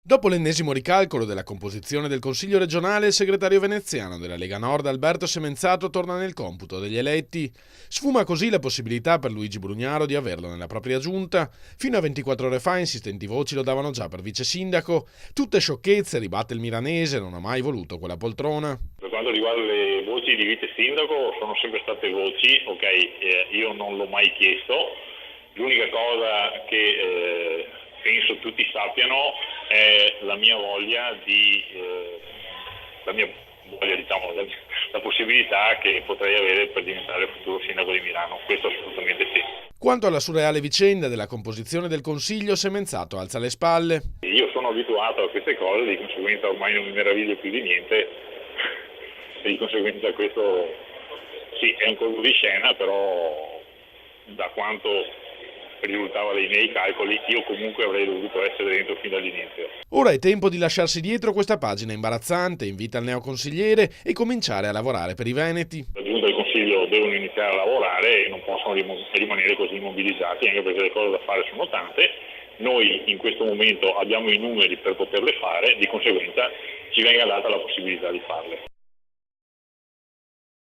Dopo l'ennesimo ricalcolo della composizione del Consiglio regionale, il segretario veneziano della Lega Nord Alberto Semenzato torna nel computo degli eletti. Sfuma così la possibilità per Luigi Brugnaro di averlo nella propria giunta. Fino a 24 ore fa insistenti voci lo davano già per vice sindaco. Tutte sciocchezze, ribatte il milanese, non ha mai voluto quella poltrona. Per quanto riguarda le voci di vice sindaco, sono sempre state voci, io non l'ho mai chiesto. L'unica cosa che penso tutti sappiano è la mia voglia la possibilità che potrei avere per diventare il futuro sindaco di Milano. Questo assolutamente sì. Quanto alla surreale vicenda della composizione del Consiglio, Semenzato alza le spalle. Io sono abituato a queste cose, di conseguenza ormai non mi meraviglio più di niente e di conseguenza questo sì, è un colpo di scena, però da quanto risultava dai miei calcoli io comunque avrei dovuto essere dentro fin dall'inizio. Ora è tempo di lasciarsi dietro questa pagina imbarazzante, invita il neoconsigliere e cominciare a lavorare per i veneti. La Giunta e il Consiglio devono iniziare a lavorare e non possono rimanere così immobilizzati, anche perché le cose da fare sono tante. Noi in questo momento abbiamo i numeri per poterle fare, di conseguenza ci venga data la possibilità di farle.